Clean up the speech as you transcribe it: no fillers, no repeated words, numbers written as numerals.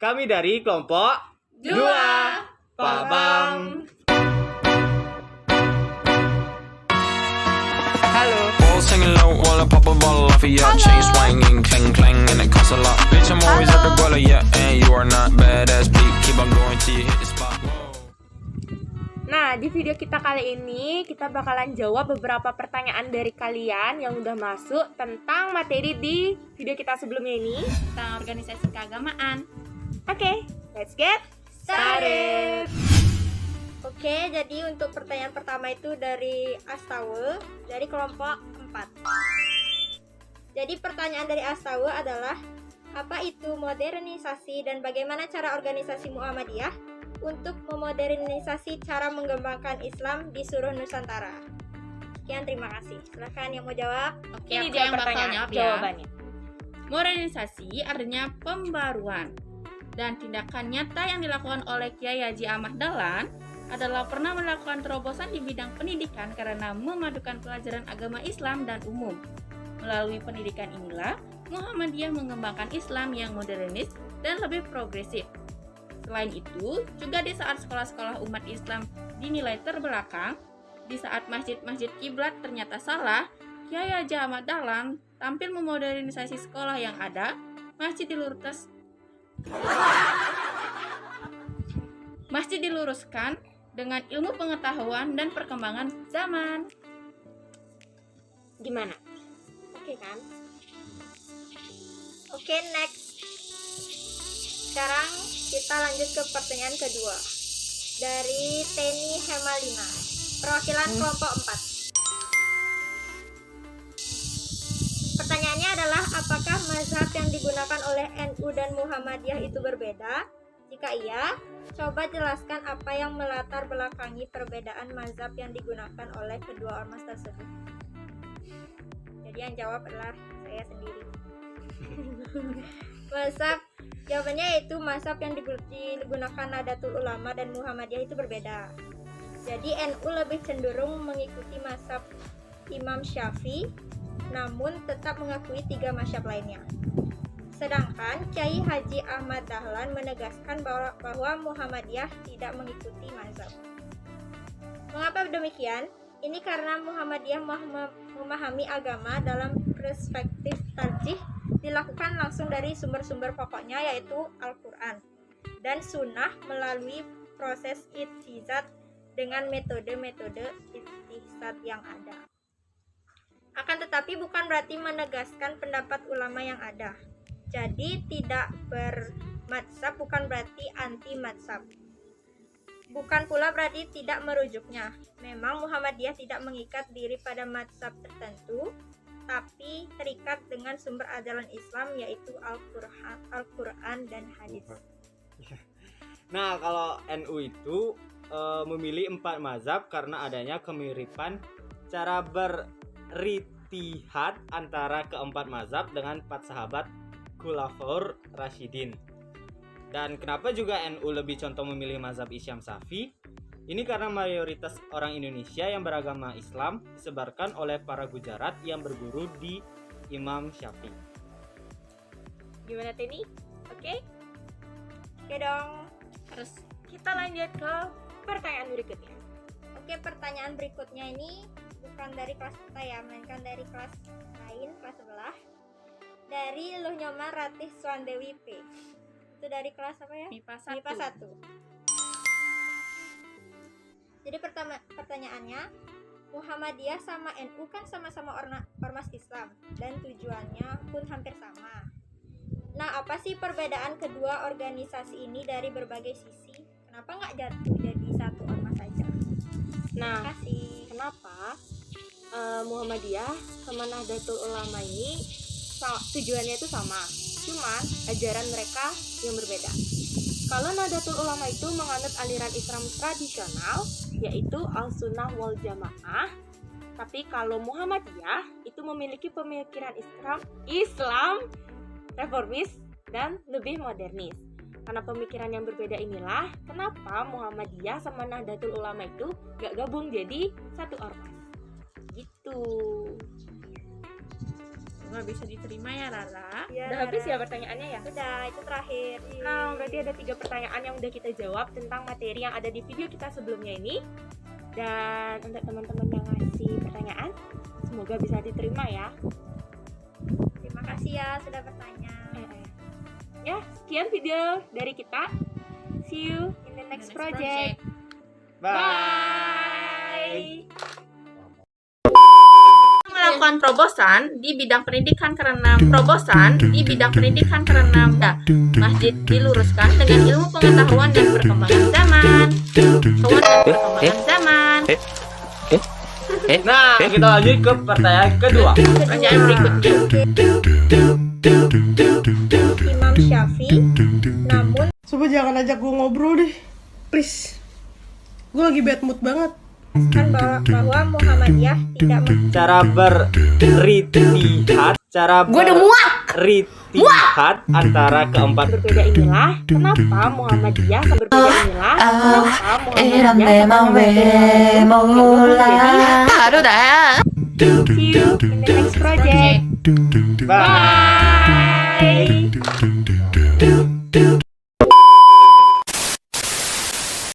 Kami dari kelompok Dua. Pak Bang. Halo. All singing low while I pop a bottle off of ya. Chain swinging, clang clang, and it costs a lot. Bitch, I'm always at the guala, yeah, and you are not badass beat. Keep on going till you hit the spot. Nah, di video kita kali ini kita bakalan jawab beberapa pertanyaan dari kalian yang udah masuk tentang materi di video kita sebelumnya ini tentang organisasi keagamaan. Oke, let's get started. Oke, jadi untuk pertanyaan pertama itu dari Astawe dari kelompok 4. Jadi pertanyaan dari Astawe adalah apa itu modernisasi dan bagaimana cara organisasi Muhammadiyah untuk memodernisasi cara mengembangkan Islam di seluruh Nusantara? Sekian, terima kasih. Silakan yang mau jawab. Oke, Ini aku dia yang bakal pertanyaan jawab ya. jawabannya. Modernisasi artinya pembaruan dan tindakan nyata yang dilakukan oleh Kiai Haji Ahmad Dahlan adalah pernah melakukan terobosan di bidang pendidikan karena memadukan pelajaran agama Islam dan umum. Melalui pendidikan inilah Muhammadiyah mengembangkan Islam yang modernis dan lebih progresif. Selain itu, juga di saat sekolah-sekolah umat Islam dinilai terbelakang, di saat masjid-masjid kiblat ternyata salah, Kiai Haji Ahmad Dahlan tampil memodernisasi sekolah yang ada, masjid diluruskan dengan ilmu pengetahuan dan perkembangan zaman. Gimana? Oke kan? Oke, next. Sekarang kita lanjut ke pertanyaan kedua dari Teni Hemalina, perwakilan kelompok 4. Pertanyaannya adalah apakah mazhab yang digunakan oleh NU dan Muhammadiyah itu berbeda? Jika iya, coba jelaskan apa yang melatar belakangi perbedaan mazhab yang digunakan oleh kedua ormas tersebut. Jadi yang jawab adalah saya sendiri. Mazhab, jawabannya yaitu mazhab yang digunakan Nahdlatul Ulama dan Muhammadiyah itu berbeda. Jadi NU lebih cenderung mengikuti mazhab Imam Syafi'i, namun tetap mengakui 3 mazhab lainnya. Sedangkan Kiai Haji Ahmad Dahlan menegaskan bahwa Muhammadiyah tidak mengikuti mazhab. Mengapa demikian? Ini karena Muhammadiyah memahami agama dalam perspektif tarjih dilakukan langsung dari sumber-sumber pokoknya yaitu Al-Quran dan Sunnah melalui proses ijtihad dengan metode-metode ijtihad yang ada. Akan tetapi bukan berarti menegaskan pendapat ulama yang ada. Jadi tidak bermadzhab bukan berarti anti madzhab. Bukan pula berarti tidak merujuknya. Memang Muhammadiyah tidak mengikat diri pada madzhab tertentu, tapi terikat dengan sumber ajaran Islam yaitu Al-Quran dan hadis. Nah, kalau NU itu memilih 4 mazhab karena adanya kemiripan cara beritihad antara keempat mazhab dengan 4 sahabat Khulafaur Rasyidin. Dan kenapa juga NU lebih condong memilih mazhab Isyam Syafi'i? Ini karena mayoritas orang Indonesia yang beragama Islam disebarkan oleh para Gujarat yang berguru di Imam Syafi'i. Gimana Teni? Oke? Oke dong. Terus kita lanjut ke pertanyaan berikutnya. Oke, pertanyaan berikutnya ini bukan dari kelas kita ya, melainkan dari kelas lain, kelas sebelah. Dari Luh Nyoman Ratih Swandewi P. Itu dari kelas apa ya? MIPA 1. Jadi pertanyaannya, Muhammadiyah sama NU kan sama-sama ormas Islam dan tujuannya pun hampir sama. Nah, apa sih perbedaan kedua organisasi ini dari berbagai sisi? Kenapa nggak jatuh jadi satu ormas saja? Nah, Terima kasih. kenapa Muhammadiyah sama Nahdlatul Ulama ini tujuannya itu sama, cuman ajaran mereka yang berbeda. Kalau Nahdlatul Ulama itu menganut aliran Islam tradisional, yaitu Al-Sunnah wal Jamaah, tapi kalau Muhammadiyah itu memiliki pemikiran Islam reformis dan lebih modernis. Karena pemikiran yang berbeda inilah kenapa Muhammadiyah sama Nahdlatul Ulama itu gak gabung jadi satu ormas. Gitu. Semoga bisa diterima ya Rara. Udah habis ya pertanyaannya ya? Udah, itu terakhir. Nah, berarti ada 3 pertanyaan yang udah kita jawab tentang materi yang ada di video kita sebelumnya ini. Dan untuk teman-teman yang ngasih pertanyaan, semoga bisa diterima ya. Terima kasih ya sudah bertanya. Ya, sekian video dari kita. See you in the next project. Bye. Melakukan terobosan di bidang pendidikan karena masjid diluruskan dengan ilmu pengetahuan dan perkembangan zaman. Nah, kita lanjut ke pertanyaan kedua. Pertanyaan berikutnya. Imam Syafi'i, namun Coba jangan ajak gue ngobrol deh, please. Gue lagi bad mood banget. bahwa Muhammadiyah tidak Cara beritihad antara keempat Berbeda inilah kenapa Muhammadiyah berbeda inilah kenapa Muhammadiyah See you in the next project. Bye.